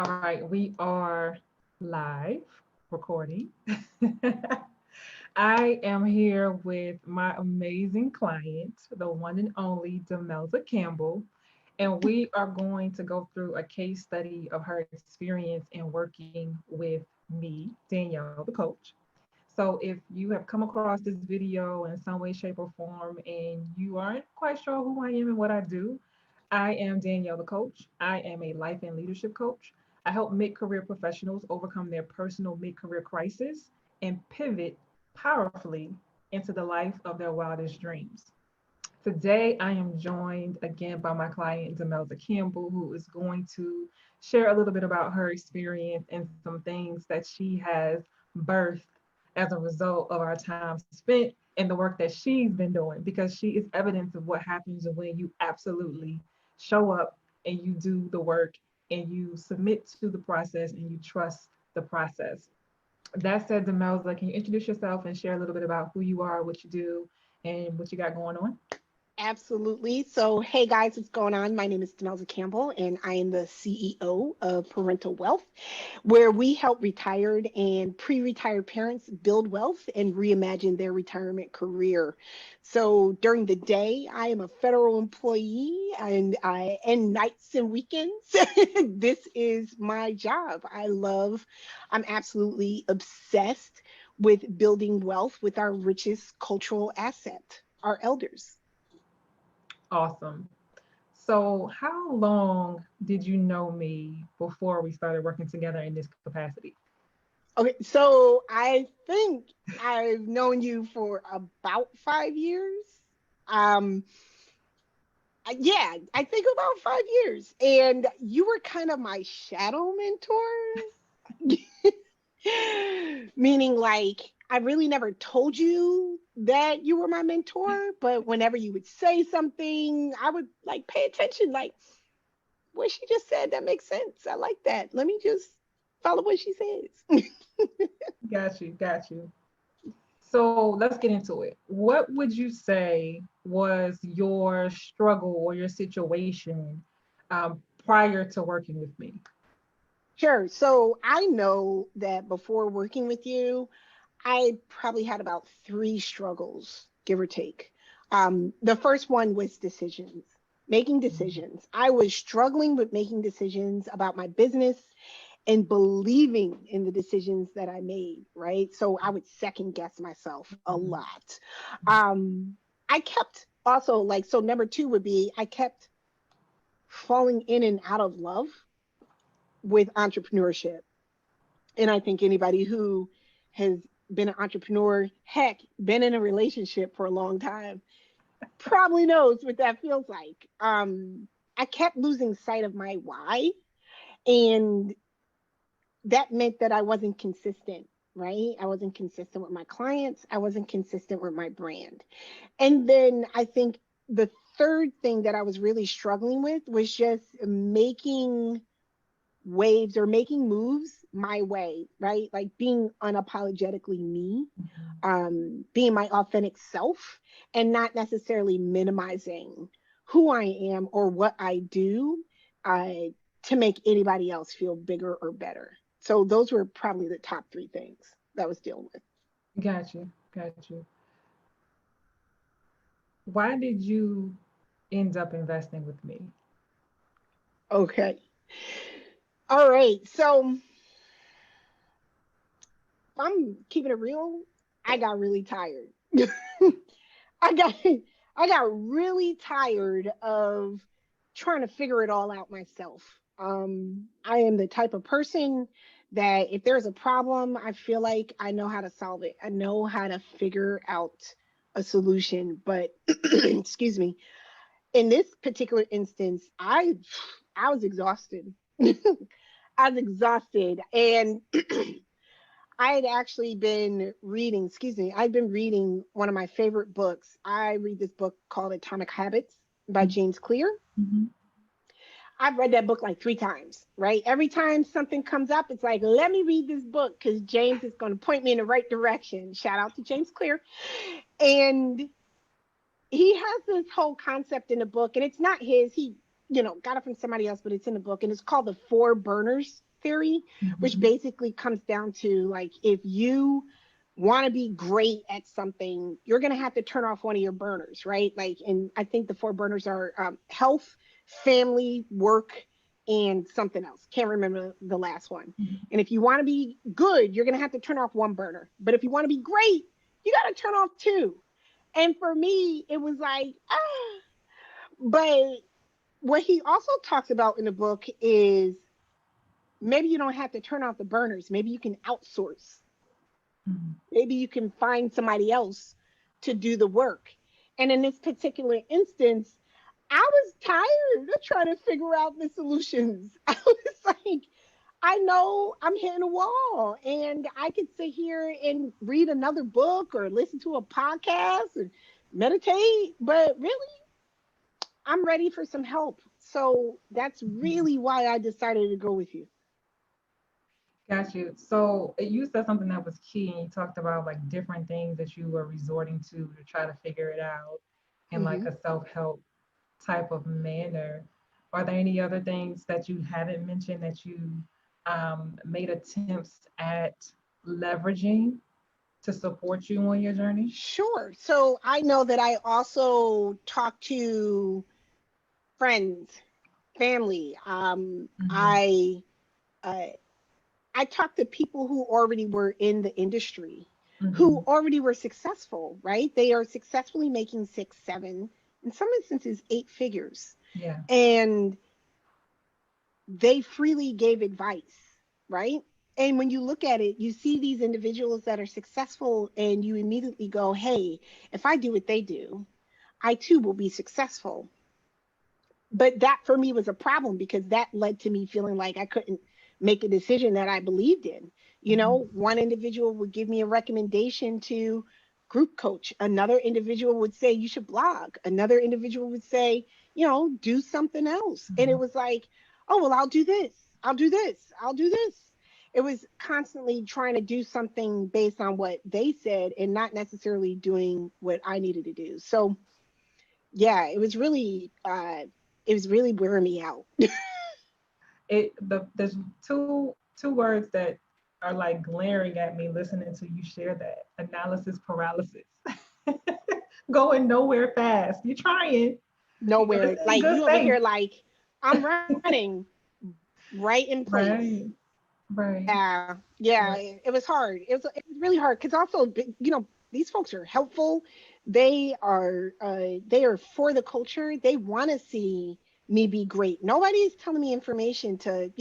All right, we are live recording. I am here with my amazing client, the one and only Demelza Campbell, and we are going to go through a case study of her experience in working with me, Danielle, the coach. So if you have come across this video in some way, shape, or form, and you aren't quite sure who I am and what I do, I am Danielle, the coach. I am a life and leadership coach. I help mid career professionals overcome their personal mid career crisis and pivot powerfully into the life of their wildest dreams. Today, I am joined again by my client, Demelza Campbell, who is going to share a little bit about her experience and some things that she has birthed as a result of our time spent and the work that she's been doing, because she is evidence of what happens when you absolutely show up and you do the work and you submit to the process and you trust the process. That said, Demelza, can you introduce yourself and share a little bit about who you are, what you do, and what you got going on? Absolutely. So, hey guys, what's going on? My name is Demelza Campbell, and I am the CEO of Parental Wealth, where we help retired and pre retired parents build wealth and reimagine their retirement career. So, during the day, I am a federal employee and nights and weekends. This is my job. I'm absolutely obsessed with building wealth with our richest cultural asset, our elders. Awesome. So, how long did you know me before we started working together in this capacity? Okay, so I think I've known you for about 5 years. Um, yeah, I think about 5 years, and you were kind of my shadow mentor, meaning like I really never told you that you were my mentor, but whenever you would say something, I would like pay attention, like what she just said, that makes sense. I like that. Let me just follow what she says. Got you, got you. So, let's get into it. What would you say was your struggle or your situation prior to working with me? Sure. So I know that before working with you, I probably had about three struggles, give or take. The first one was decisions, making decisions. I was struggling with making decisions about my business and believing in the decisions that I made, right? So I would second guess myself a Mhm. lot. I kept also like, so number two would be I kept falling in and out of love with entrepreneurship. And I think anybody who has been an entrepreneur, heck, been in a relationship for a long time, probably knows what that feels like. I kept losing sight of my why, and that meant that I wasn't consistent, right? I wasn't consistent with my clients, I wasn't consistent with my brand. And then I think the third thing that I was really struggling with was just making waves or making moves my way, right? Like being unapologetically me, Mhm. being my authentic self, and not necessarily minimizing who I am or what I do uh, to make anybody else feel bigger or better. So those were probably the top three things that I was dealing with. Got you, got you. Why did you end up investing with me? Okay. All right. So if I'm keeping it real, I got really tired. I got I got really tired of trying to figure it all out myself. I am the type of person that if there's a problem, I feel like I know how to solve it. I know how to figure out a solution. But excuse me, in this particular instance, I was exhausted. I was exhausted, and I had actually been reading, excuse me, I'd been reading one of my favorite books. I read this book called Atomic Habits by James Clear. Mhm. I've read that book like three times, right? Every time something comes up, it's like, let me read this book because James is going to point me in the right direction. Shout out to James Clear. And he has this whole concept in the book, and it's not his. He got it from somebody else, but it's in the book, and it's called the four burners. theory, which Mhm. basically comes down to like, if you want to be great at something, you're going to have to turn off one of your burners, right? Like, and I think the four burners are health, family, work, and something else. Can't remember the last one. Mhm. And if you want to be good, you're going to have to turn off one burner. But if you want to be great, you got to turn off two. And for me, it was like, ah. But what he also talks about in the book is maybe you don't have to turn off the burners. Maybe you can outsource. Mhm. Maybe you can find somebody else to do the work. And in this particular instance, I was tired of trying to figure out the solutions. I was like, I know I'm hitting a wall, and I could sit here and read another book or listen to a podcast and meditate, but really, I'm ready for some help. So that's Mhm. really why I decided to go with you. Got you. So you said something that was key, and you talked about like different things that you were resorting to try to figure it out in like Hmm. a self-help type of manner. Are there any other things that you haven't mentioned that you made attempts at leveraging to support you on your journey? Sure. So I know that I also talk to friends, family. Hmm. Uh, I talked to people who already were in the industry, who Hmm. already were successful, right? They are successfully making six, seven, in some instances, eight figures. Yeah. And they freely gave advice, right? And when you look at it, you see these individuals that are successful, and you immediately go, hey, if I do what they do, I too will be successful. But that for me was a problem because that led to me feeling like I couldn't make a decision that I believed in. You know, Hmm. one individual would give me a recommendation to group coach, another individual would say you should blog, another individual would say, do something else. And it Hmm. was like, oh, well, I'll do this, I'll do this, I'll do this. It was constantly trying to do something based on what they said and not necessarily doing what I needed to do. So yeah, it was really wearing me out. There's two words that are like glaring at me listening to you share that: analysis paralysis. Going nowhere fast. You're trying, but it's Nowhere. in Like good you over faith. here, like I'm running right in place. Right. Right. Yeah, Right. it was hard. It was really hard because also, these folks are helpful. They are for the culture. They want to see me be great. Nobody is telling me information to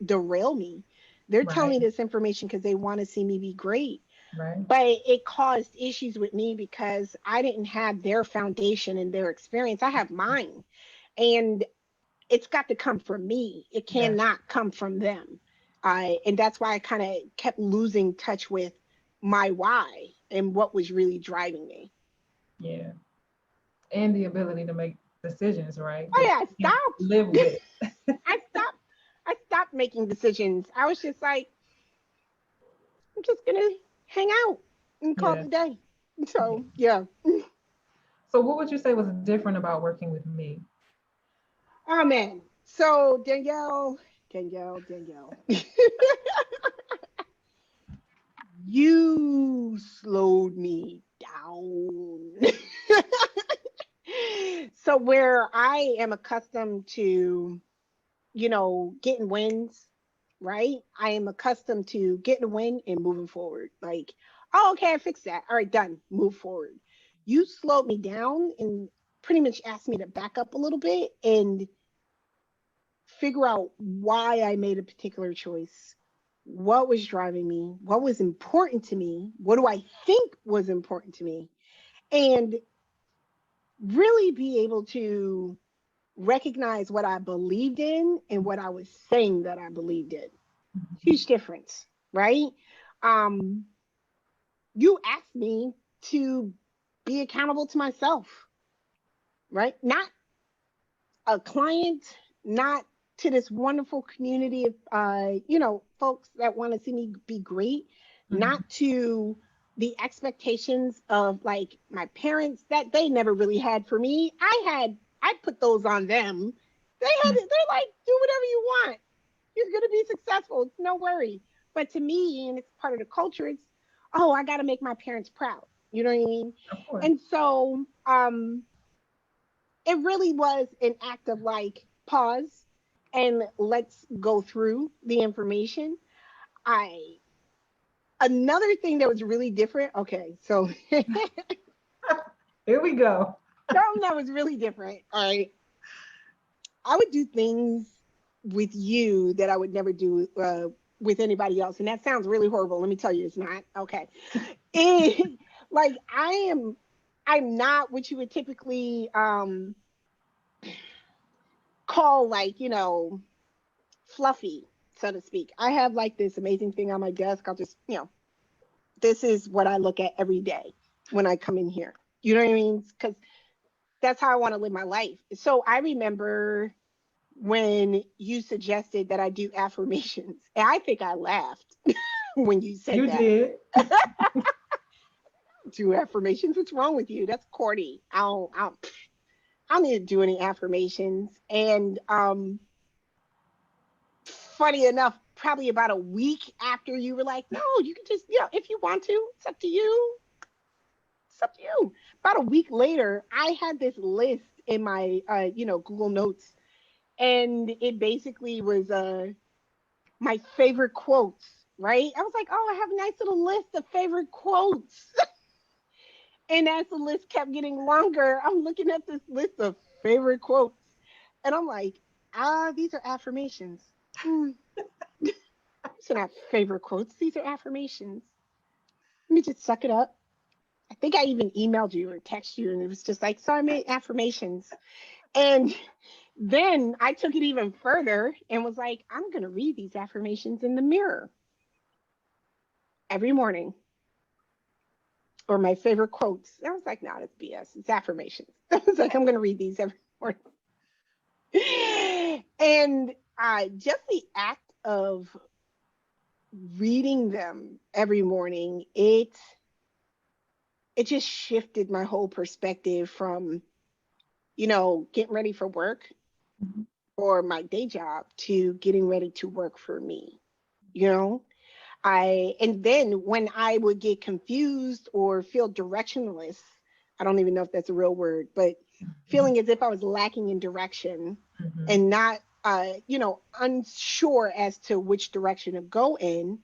derail me. They're telling Right. me this information because they want to see me be great. Right. But it caused issues with me because I didn't have their foundation and their experience. I have mine. And it's got to come from me. It Gotcha. cannot come from them. And that's why I kind of kept losing touch with my why and what was really driving me. Yeah. And the ability to make decisions, right? Oh That yeah, I you can stopped. live with. I stopped. I stopped making decisions. I was just like, I'm just gonna hang out and call Yeah. it a day. Yeah. So yeah. So what would you say was different about working with me? Oh man. So Danielle. You slowed me down. So where I am accustomed to, getting wins, right? I am accustomed to getting a win and moving forward. Like, oh, okay, I fixed that. All right, done. Move forward. You slowed me down and pretty much asked me to back up a little bit and figure out why I made a particular choice, what was driving me, what was important to me, what do I think was important to me, and really be able to recognize what I believed in and what I was saying that I believed in. Mhm. Huge difference, right? Um, you asked me to be accountable to myself, right? Not a client, not to this wonderful community of folks that want to see me be great, Mhm. not to the expectations of like my parents that they never really had for me. I put those on them. They're like, do whatever you want. You're going to be successful. It's no worry. But to me, and it's part of the culture, it's, oh, I got to make my parents proud. You know what I mean? Of course. And so it really was an act of like pause and let's go through the information. I Another thing that was really different. Okay, so Here we go. something that was really different. All right, I would do things with you that I would never do with anybody else, and that sounds really horrible. Let me tell you, it's not. Okay, it, like I'm not what you would typically call like fluffy, so to speak. I have like this amazing thing on my desk. I'll just this is what I look at every day when I come in here. You know what I mean? Because that's how I want to live my life. So I remember when you suggested that I do affirmations, and I think I laughed when you said You that. did. Do affirmations? What's wrong with you? That's corny. I don't need to do any affirmations. And funny enough, probably about a week after you were like, no, you can just, if you want to, it's up to you. It's up to you. About a week later, I had this list in my, Google Notes, and it basically was my favorite quotes, right? I was like, oh, I have a nice little list of favorite quotes. And as the list kept getting longer, I'm looking at this list of favorite quotes, and I'm like, these are affirmations. Hmm. These are not favorite quotes. These are affirmations. Let me just suck it up. I think I even emailed you or texted you, and it was just like, so I made affirmations. And then I took it even further and was like, I'm going to read these affirmations in the mirror every morning, or my favorite quotes. I was like, no, that's BS. It's affirmations. I was like, I'm going to read these every morning. And just the act of reading them every morning, it just shifted my whole perspective from, getting ready for work Mhm. or my day job to getting ready to work for me. You know, and then when I would get confused or feel directionless, I don't even know if that's a real word, but feeling as if I was lacking in direction Mhm. and not, unsure as to which direction to go in,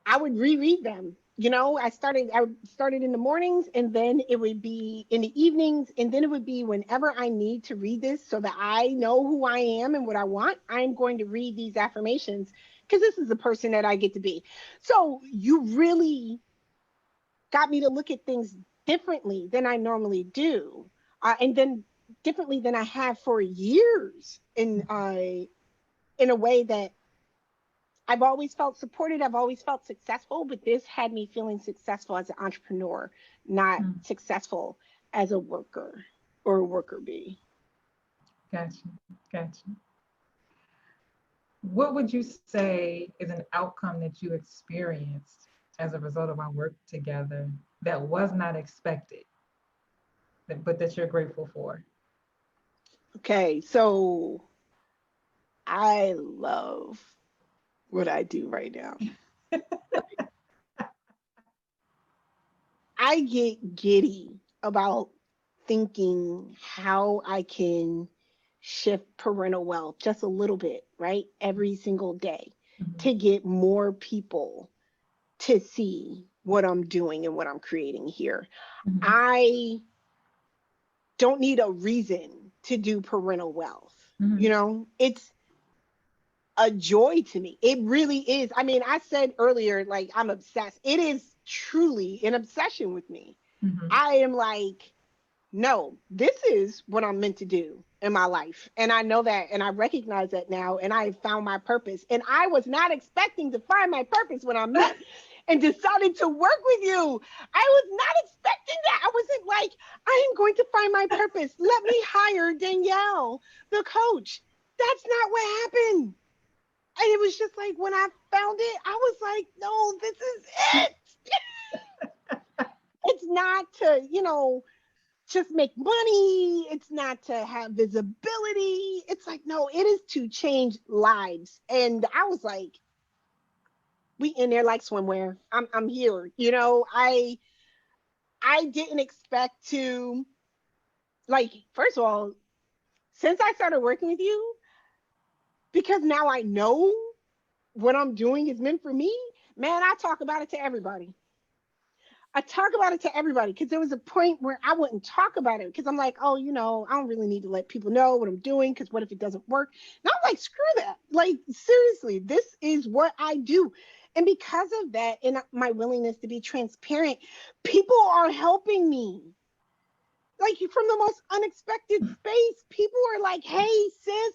I would reread them. I started in the mornings, and then it would be in the evenings, and then it would be whenever I need to read this so that I know who I am and what I want. I'm going to read these affirmations because this is the person that I get to be. So you really got me to look at things differently than I normally do, and then differently than I have for years in a way that I've always felt supported. I've always felt successful, but this had me feeling successful as an entrepreneur, not Mhm. successful as a worker or a worker bee. Gotcha. Gotcha. What would you say is an outcome that you experienced as a result of our work together that was not expected, but that you're grateful for? Okay, so I love what I do right now. I get giddy about thinking how I can shift parental wealth just a little bit, right? Every single day Mhm. to get more people to see what I'm doing and what I'm creating here. Mhm. I don't need a reason to do parental wealth. Mhm. It's a joy to me. It really is. I mean, I said earlier, like, I'm obsessed. It is truly an obsession with me. Mhm. I am like, no, this is what I'm meant to do in my life. And I know that, and I recognize that now, and I have found my purpose. And I was not expecting to find my purpose when I met and decided to work with you. I was not expecting that. I wasn't like, I am going to find my purpose. Let me hire Danielle, the coach. That's not what happened. And it was just like when I found it, I was like, no, this is it. It's not to, just make money. It's not to have visibility. It's like, no, it is to change lives. And I was like, we in there like swimwear. I'm here. I didn't expect to, like, first of all, since I started working with you, because now I know what I'm doing is meant for me, man, I talk about it to everybody. I talk about it to everybody because there was a point where I wouldn't talk about it because I'm like, oh, I don't really need to let people know what I'm doing because what if it doesn't work? And I'm like, screw that. Like, seriously, this is what I do. And because of that and my willingness to be transparent, people are helping me. Like, from the most unexpected space, people are like, hey, sis,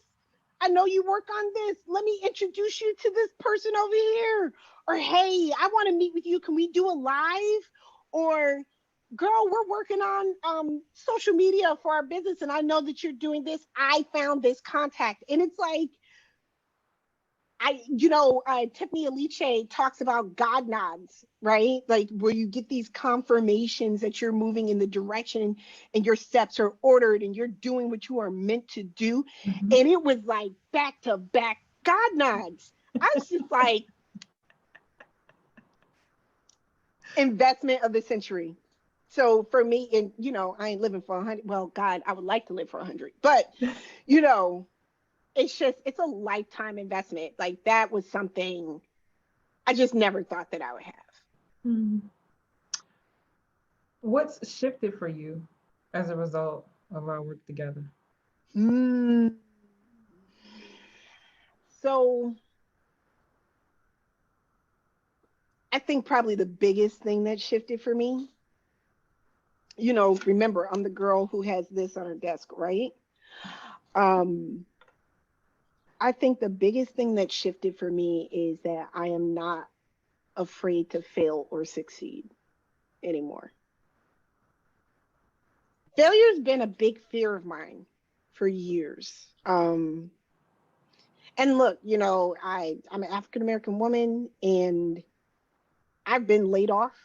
I know you work on this. Let me introduce you to this person over here. Or, hey, I want to meet with you. Can we do a live? Or, girl, we're working on social media for our business, and I know that you're doing this. I found this contact. And it's like, Tiffany Aliche talks about God nods, right? Like where you get these confirmations that you're moving in the direction and your steps are ordered and you're doing what you are meant to do. Mm-hmm. And it was like back to back God nods. I was just like, investment of the century. So for me, and I ain't living for 100. Well, God, I would like to live for 100, but you know, it's a lifetime investment. Like that was something I just never thought that I would have. Mm. What's shifted for you as a result of our work together? Hmm. So I think probably the biggest thing that shifted for me, remember I'm the girl who has this on her desk, right? Um, I think the biggest thing that shifted for me is that I am not afraid to fail or succeed anymore. Failure's been a big fear of mine for years. And look, I'm an African American woman and I've been laid off.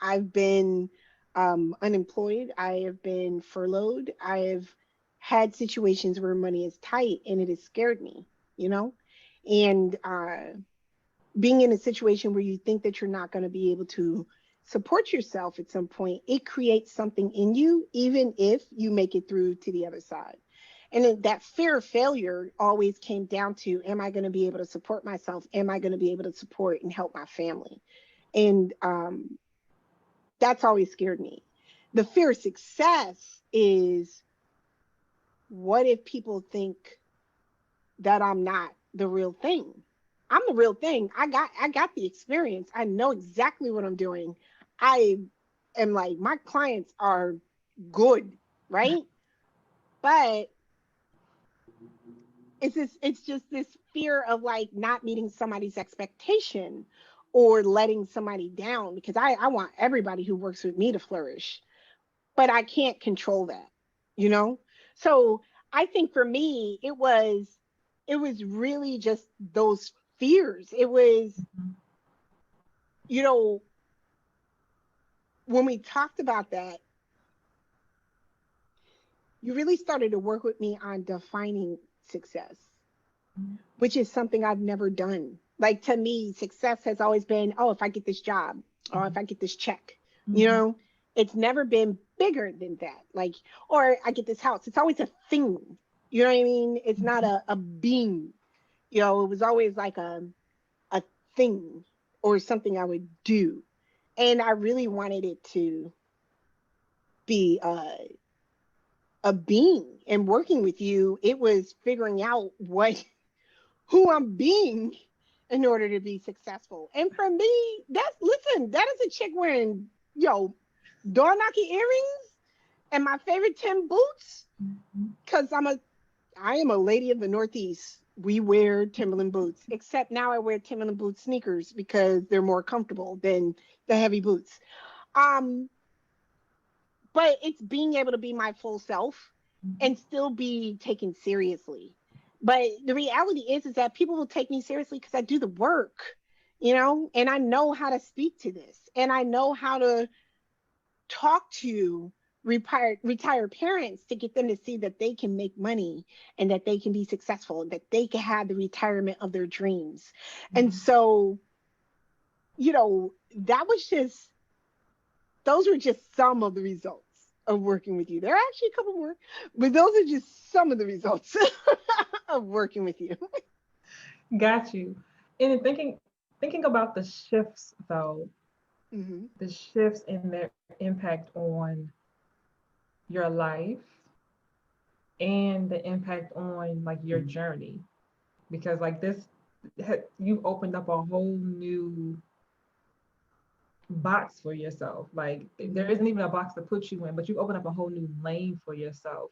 I've been unemployed. I have been furloughed. I have had situations where money is tight and it has scared me, you know? And being in a situation where you think that you're not going to be able to support yourself at some point, it creates something in you, even if you make it through to the other side. And then that fear of failure always came down to, am I going to be able to support myself? Am I going to be able to support and help my family? And that's always scared me. The fear of success is, what if people think that I'm not the real thing? I'm the real thing. I got the experience. I know exactly what I'm doing. I am like, my clients are good, right? But it's just this fear of like not meeting somebody's expectation or letting somebody down because I want everybody who works with me to flourish, but I can't control that, you know? So I think for me, it was really just those fears. It was, Mhm. you know, when we talked about that, you really started to work with me on defining success, which is something I've never done. Like to me, success has always been, oh, if I get this job or if I get this check, you Mhm. know, it's never been bigger than that. Like, or I get this house. It's always a thing. You know what I mean? It's not Mhm. a being. It was always like a thing or something I would do. And I really wanted it to be a being. And working with you, it was figuring out what who I'm being in order to be successful. And for me, that is a chick wearing door knocking earrings and my favorite Tim boots. Mhm. Cause I am a lady of the Northeast. We wear Timberland boots, except now I wear Timberland boot sneakers because they're more comfortable than the heavy boots. Um, but it's being able to be my full self Mhm. and still be taken seriously. But the reality is that people will take me seriously because I do the work, and I know how to speak to this and I know how to talk to retired parents to get them to see that they can make money and that they can be successful, that they can have the retirement of their dreams. And Mhm. so, that was just, those were just some of the results of working with you. There are actually a couple more, but those are just some of the results of working with you. Got you. And in thinking about the shifts though, Hmm. the shifts and their impact on your life and the impact on like your journey, because like this, you've opened up a whole new box for yourself. Like there Hmm. isn't even a box to put you in, but you open up a whole new lane for yourself.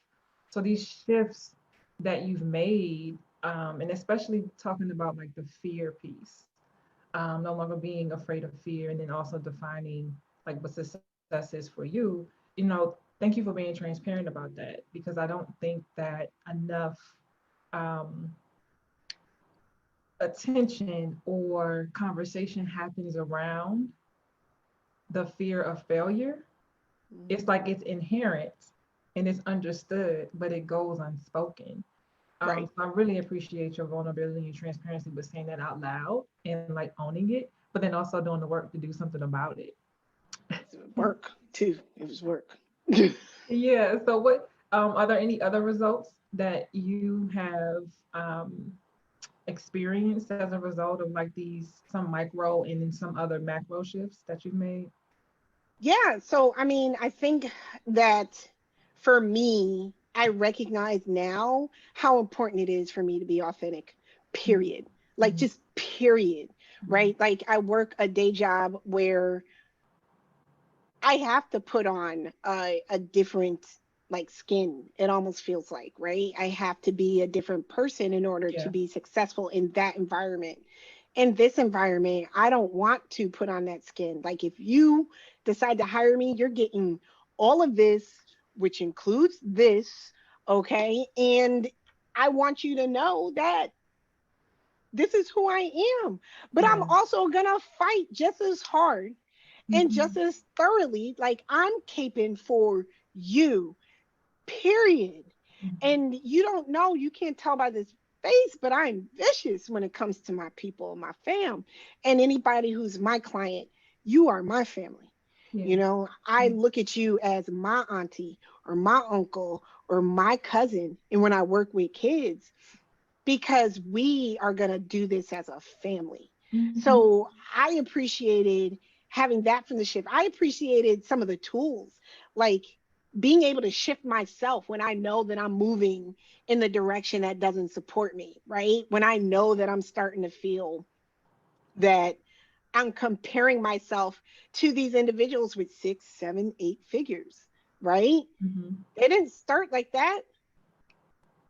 So these shifts that you've made, and especially talking about like the fear piece, no longer being afraid of fear, and then also defining like what success is for you. Thank you for being transparent about that, because I don't think that enough um, attention or conversation happens around the fear of failure. It's Hmm. like it's inherent and it's understood, but it goes unspoken. Right. So I really appreciate your vulnerability and transparency with saying that out loud and like owning it, but then also doing the work to do something about it. Work too. It was work. Yeah. So what are there any other results that you have um, experienced as a result of like these some micro and then some other macro shifts that you've made? Yeah. So, I mean, I think that for me, I recognize now how important it is for me to be authentic, period. Like, Mhm. just period. Mhm. Right. Like, I work a day job where I have to put on a different like skin. It almost feels like, right? I have to be a different person in order to Yeah. be successful in that environment. In this environment, I don't want to put on that skin. Like if you decide to hire me, you're getting all of this, which includes this, okay? And I want you to know that this is who I am. But I'm Yeah. also gonna fight just as hard and just Mhm. as thoroughly. Like I'm caping for you, period. Mhm. And you don't know, you can't tell by this face, but I'm vicious when it comes to my people, my fam, and anybody who's my client. You are my family. Yeah. You know, I look at you as my auntie or my uncle or my cousin. And when I work with kids, because we are going to do this as a family. Mhm. So I appreciated having that from the shift. I appreciated some of the tools, like being able to shift myself when I know that I'm moving in the direction that doesn't support me, right? When I know that I'm starting to feel that I'm comparing myself to these individuals with 6, 7, 8 figures, right? Mhm. They didn't start like that,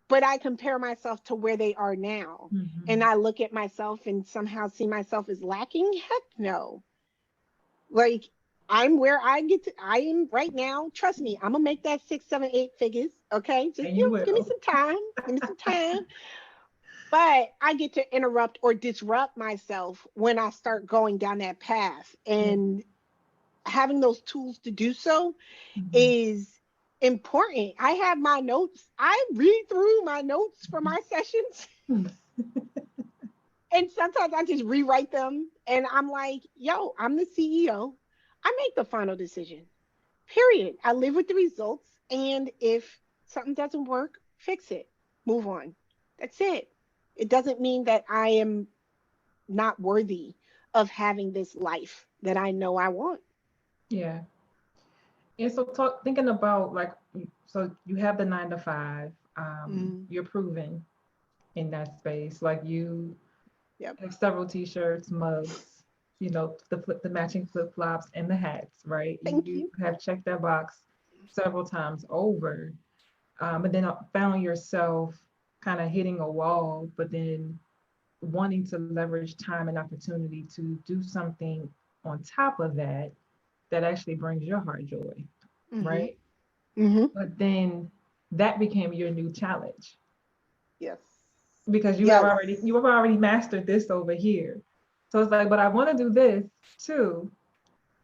but I compare myself to where they are now. And Mhm. I look at myself and somehow see myself as lacking. Heck no. Like I'm where I am right now. Trust me, I'm gonna make that 6, 7, 8 figures. Okay. Just And you give me will. some time. Give me some time. But I get to interrupt or disrupt myself when I start going down that path. Yeah. And having those tools to do so Mhm. is important. I have my notes. I read through my notes for my sessions. Mhm. And sometimes I just rewrite them and I'm like, yo, I'm the CEO. I make the final decision. Period. I live with the results. And if something doesn't work, fix it. Move on. That's it. It doesn't mean that I am not worthy of having this life that I know I want. Yeah. And so thinking about like so you have the 9 to 5, Mm, you're proven in that space. Like you yep. have several t-shirts, mugs, the matching flip-flops and the hats, right? Thank You you. have checked that box several times over. But then found yourself kind of hitting a wall, but then wanting to leverage time and opportunity to do something on top of that that actually brings your heart joy, Hmm. right? Hmm. But then that became your new challenge Yes. because Yes. you have already mastered this over here. So it's like, but I want to do this too,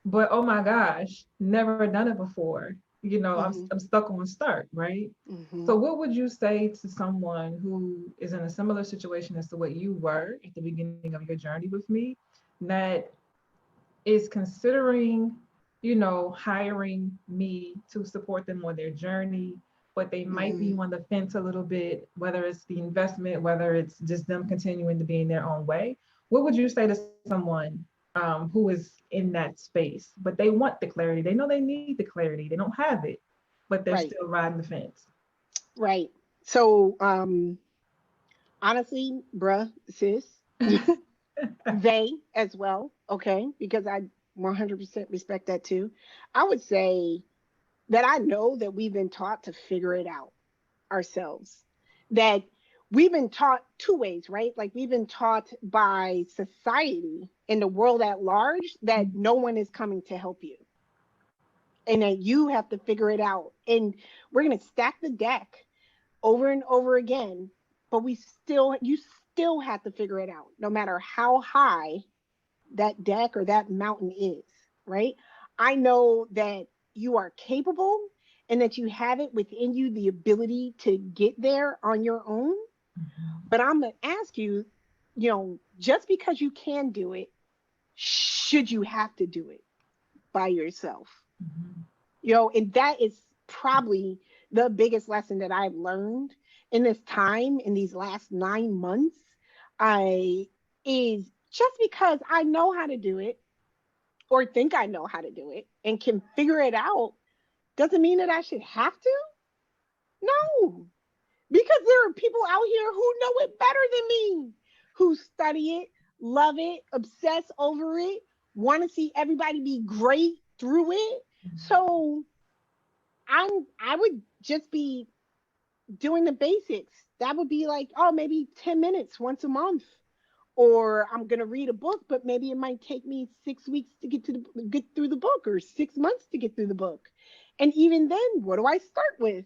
but oh my gosh, never done it before. Mm-hmm. I'm stuck on start, right? Mm-hmm. So what would you say to someone who is in a similar situation as to what you were at the beginning of your journey with me, that is considering, hiring me to support them on their journey, but they might Mm-hmm. be on the fence a little bit, whether it's the investment, whether it's just them continuing to be in their own way? What would you say to someone who is in that space, but they want the clarity? They know they need the clarity, they don't have it, but they're Right. still riding the fence. Right. So, honestly, bruh, sis, they as well, okay, because I 100% respect that too. I would say that I know that we've been taught to figure it out ourselves. That we've been taught two ways, right? Like we've been taught by society and the world at large that no one is coming to help you and that you have to figure it out. And we're going to stack the deck over and over again, but you still have to figure it out no matter how high that deck or that mountain is, right? I know that you are capable and that you have it within you the ability to get there on your own. But I'm going to ask you, just because you can do it, should you have to do it by yourself? And that is probably the biggest lesson that I've learned in this time, in these last 9 months. I is just because I know how to do it or think I know how to do it and can figure it out doesn't mean that I should have to. No, because there are people out here who know it better than me, who study it, love it, obsess over it, want to see everybody be great through it. So I would just be doing the basics. That would be like, oh, maybe 10 minutes once a month. Or I'm gonna read a book, but maybe it might take me 6 weeks to get through the book, or 6 months to get through the book. And even then, what do I start with?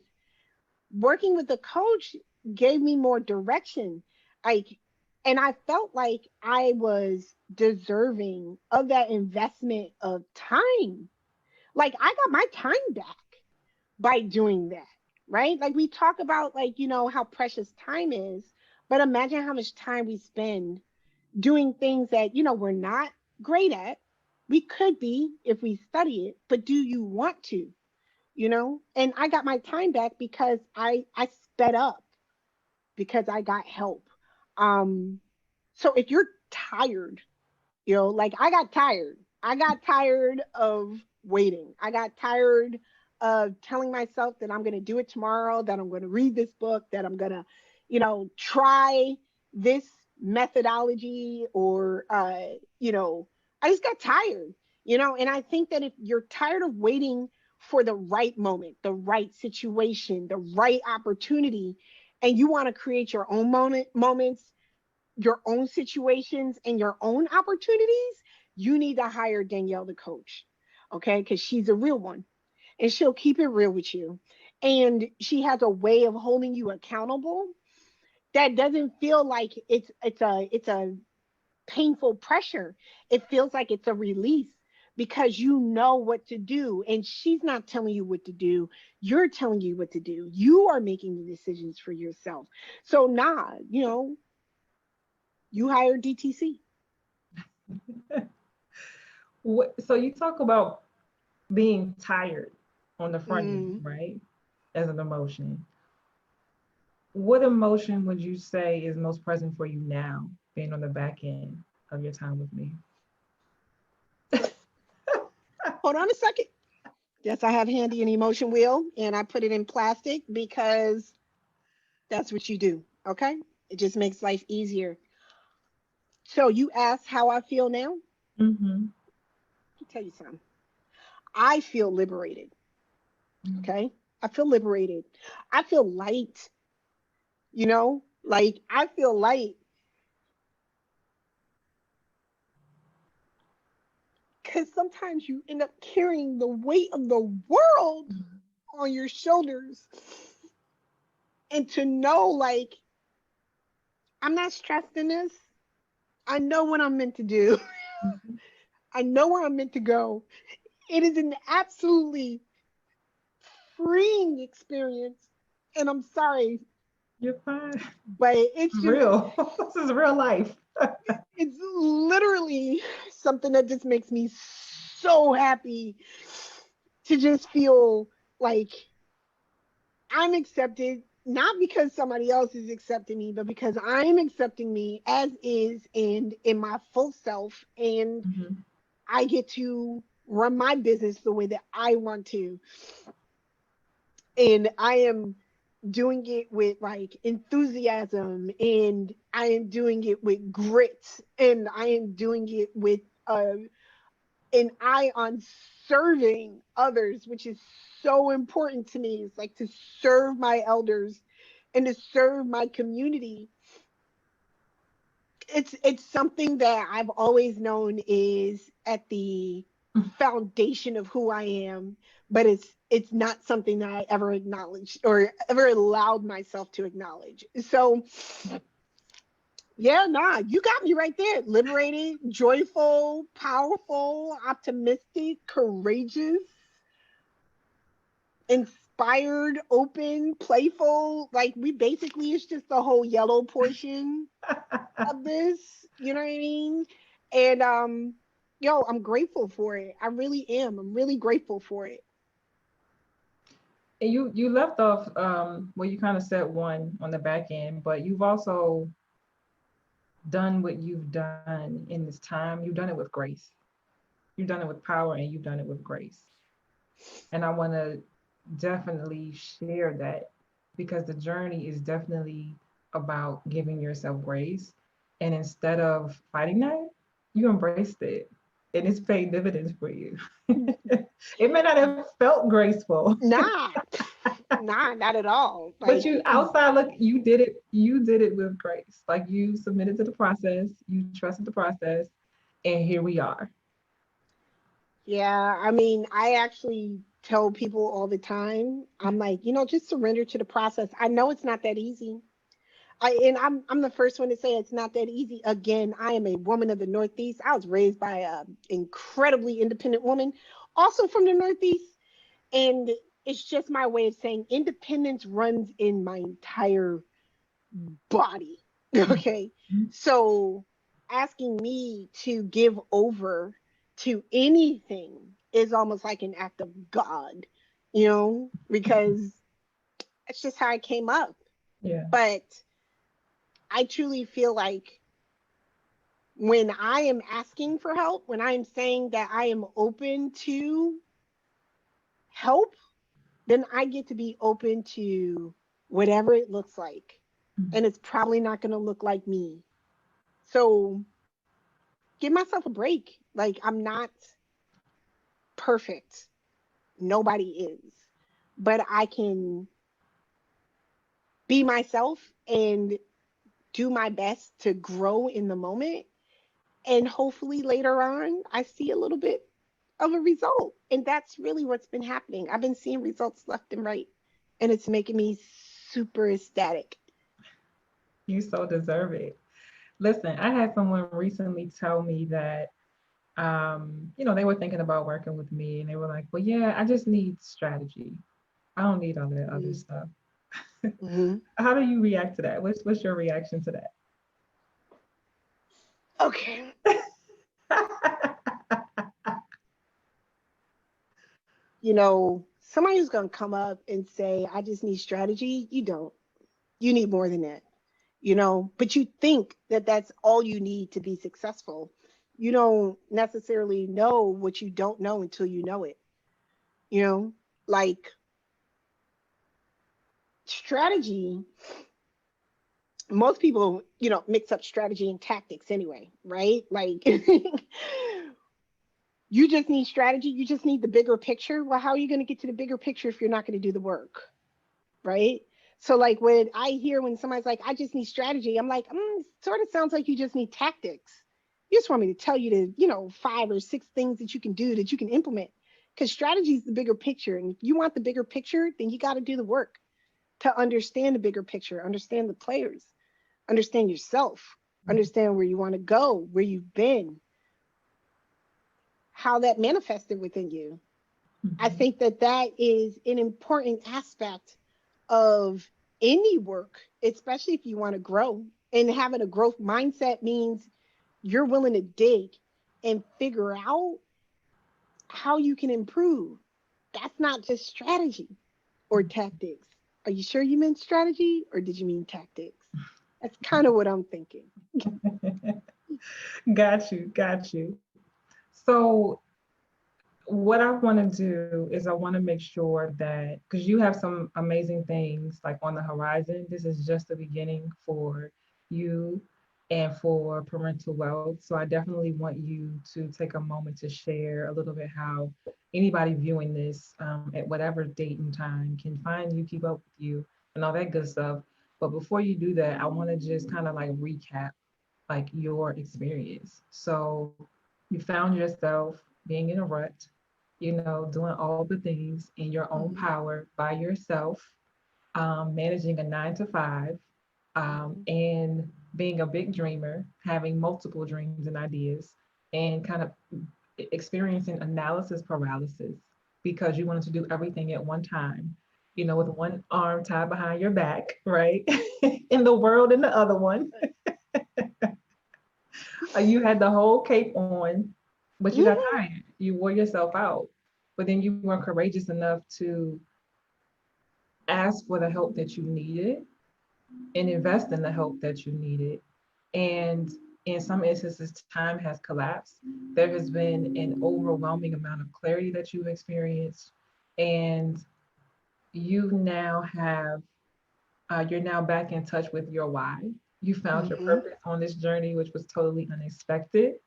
Working with a coach gave me more direction. Like, and I felt like I was deserving of that investment of time. Like I got my time back by doing that, right? Like we talk about like, how precious time is, but imagine how much time we spend doing things that, we're not great at. We could be if we study it, but do you want to? And I got my time back because I sped up because I got help. Um so if you're tired, like I got tired of waiting. I got tired of telling myself that I'm going to do it tomorrow, that I'm going to read this book, that I'm going to, try this methodology or, I just got tired, and I think that if you're tired of waiting for the right moment, the right situation, the right opportunity, and you want to create your own moments, your own situations and your own opportunities, you need to hire Danielle the coach. Okay. Because she's a real one and she'll keep it real with you. And she has a way of holding you accountable that doesn't feel like it's a painful pressure. It feels like it's a release because you know what to do. And she's not telling you what to do. You're telling you what to do. You are making the decisions for yourself. So, nah, you hire DTC. So you talk about being tired on the front end, Mm, right? As an emotion. What emotion would you say is most present for you now, being on the back end of your time with me? hold on a second. Yes, I have handy an emotion wheel and I put it in plastic because that's what you do. Okay. It just makes life easier. So you asked how I feel now? Mm-hmm. Let me tell you something. I feel liberated. Okay. I feel liberated. I feel light, like I feel light because sometimes you end up carrying the weight of the world on your shoulders. And to know, like, I'm not stressed in this. I know what I'm meant to do. I know where I'm meant to go. It is an absolutely freeing experience. And I'm sorry, You're fine. but it's just, Real. This is real life. it's literally something that just makes me so happy to just feel like I'm accepted, not because somebody else is accepting me, but because I'm accepting me as is and in my full self. And Mhm. I get to run my business the way that I want to. And I am doing it with like enthusiasm, and I am doing it with grit, and I am doing it with an eye on serving others, which is so important to me. It's like to serve my elders and to serve my community. It's something that I've always known is at the foundation of who I am, but it's not something that I ever acknowledged or ever allowed myself to acknowledge. So yeah, nah, you got me right there. Liberated, joyful, powerful, optimistic, courageous, inspired, open, playful. Like we basically, it's just the whole yellow portion of this. You know what I mean? And yo, I'm grateful for it. I really am. I'm really grateful for it. And you left off well, you kind of said one on the back end, but you've also done what you've done in this time. You've done it with grace. You've done it with power, and you've done it with grace. And I want to definitely share that, because the journey is definitely about giving yourself grace. And instead of fighting that, you embraced it. And it's paid dividends for you. It may not have felt graceful, Nah, nah, not at all. but Like, you outside look, you did it with grace. Like you submitted to the process, you trusted the process, and here we are. yeah, I mean, I actually tell people all the time, I'm like, just surrender to the process. I know it's not that easy. I'm the first one to say it's not that easy. Again, I am a woman of the Northeast. I was raised by a incredibly independent woman, also from the Northeast. And it's just my way of saying independence runs in my entire body. Okay. Mhm. So asking me to give over to anything is almost like an act of God, because it's just how I came up. Yeah. But I truly feel like when I am asking for help, when I am saying that I am open to help, then I get to be open to whatever it looks like. Mhm. And it's probably not going to look like me. So give myself a break. Like, I'm not perfect. Nobody is. But I can be myself and do my best to grow in the moment. And hopefully later on, I see a little bit of a result. And that's really what's been happening. I've been seeing results left and right. And it's making me super ecstatic. You so deserve it. Listen, I had someone recently tell me that they were thinking about working with me, and they were like, well, yeah, I just need strategy. I don't need all that other stuff. Mm-hmm. How do you react to that? What's your reaction to Okay. Somebody who's going to come up and say, I just need strategy. You don't. You need more than that, but you think that that's all you need to be successful. You don't necessarily know what you don't know until you know it, you know, like strategy. Most people, mix up strategy and tactics anyway, right? Like, you just need strategy. You just need the bigger picture. Well, how are you going to get to the bigger picture if you're not going to do the work? Right? So like when I hear when somebody's like, I just need strategy, I'm like, sort of sounds like you just need tactics. You just want me to tell you to, 5 or 6 things that you can do that you can implement. Because strategy is the bigger picture. And if you want the bigger picture, then you got to do the work to understand the bigger picture, understand the players, understand yourself, understand where you want to go, where you've been, how that manifested within you. I think that that is an important aspect of any work, especially if you want to grow. And having a growth mindset means you're willing to dig and figure out how you can improve. That's not just strategy or tactics. Are you sure you meant strategy or did you mean tactics? That's kind of what I'm thinking. Got you, got you. So what I want to do is I want to make sure that because you have some amazing things like on the horizon, this is just the beginning for you and for parental wealth. So I definitely want you to take a moment to share a little bit how anybody viewing this at whatever date and time can find you, keep up with you, and all that good stuff. But before you do that, I want to just kind of like recap like your experience. So you found yourself being in a rut, doing all the things in your own Mhm, power by yourself, managing a 9 to 5, mhm, and being a big dreamer, having multiple dreams and ideas, and kind of experiencing analysis paralysis because you wanted to do everything at one time, with one arm tied behind your back, right? In the world in the other one. You had the whole cape on, but you got mhm. tired. You wore yourself out. But then you weren't courageous enough to ask for the help that you needed and invest in the help that you needed. And in some instances, time has collapsed. There has been an overwhelming amount of clarity that you've experienced. And you now have, you're now back in touch with your why. You found your Mhm. purpose on this journey, which was totally unexpected.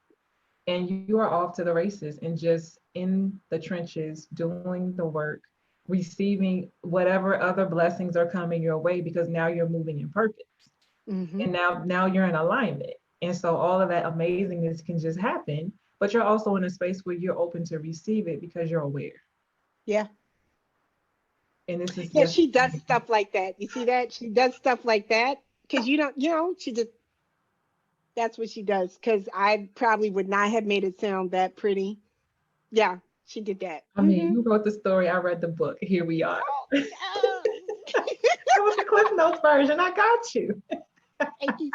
And you are off to the races and just in the trenches doing the work, receiving whatever other blessings are coming your way because now you're moving in purpose. Mhm. And now you're in alignment. And so all of that amazingness can just happen, but you're also in a space where you're open to receive it because you're aware. Yeah. And this is Yeah, just she does stuff like that. You see that? She does stuff like that because you don't, she just, that's what she does. Because I probably would not have made it sound that pretty. Yeah, she did that. I mean, you wrote the story, I read the book. Here we are. Oh, It no. was the Cliff Notes version. I got you. Thank you.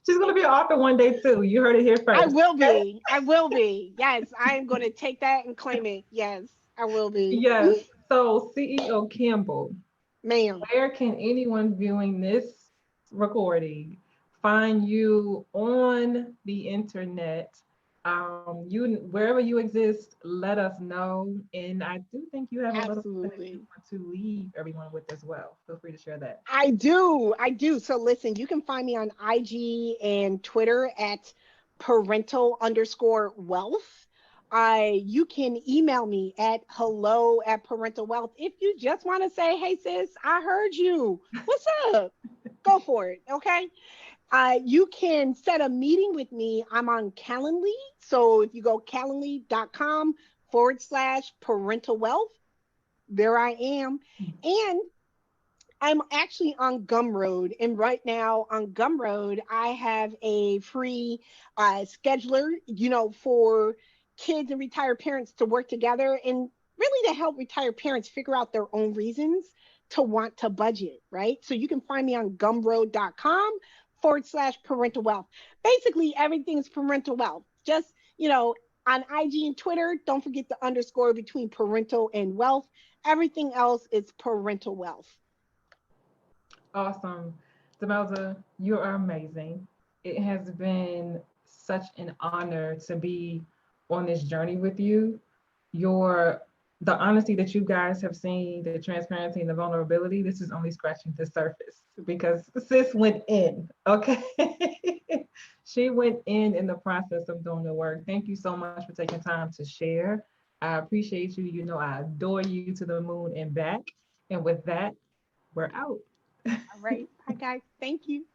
She's gonna Thank be an you. author one day too. You heard it here I first. will Okay? be. I will be. Yes, I am going to take that and claim it. Yes, I will be. Yes. So CEO Campbell, Ma'am. where can anyone viewing this recording find you on the internet? You wherever you exist, let us know. And I do think you have a little something that you Absolutely. want to leave everyone with as well. Feel free to share that. I do. I do. So listen, you can find me on IG and Twitter at parental underscore wealth. You can email me at hello at parental wealth. If you just want to say, hey sis, I heard you. What's up? Go for it. Okay. You can set a meeting with me. I'm on Calendly. So if you go calendly.com/ parental wealth, there I am. And I'm actually on Gumroad, and right now on Gumroad, I have a free scheduler, for kids and retired parents to work together and really to help retired parents figure out their own reasons to want to budget, right? So you can find me on gumroad.com/ parental wealth. Basically, everything's parental wealth. Just, on IG and Twitter, don't forget the underscore between parental and wealth. Everything else is parental wealth. Awesome. Demelza, you are amazing. It has been such an honor to be on this journey with you. Your the honesty that you guys have seen, the transparency and the vulnerability, this is only scratching the surface because sis went in, okay? She went in the process of doing the work. Thank you so much for taking time to share. I appreciate you. You know, I adore you to the moon and back. And with that, we're out. All right. Bye, guys. Thank you.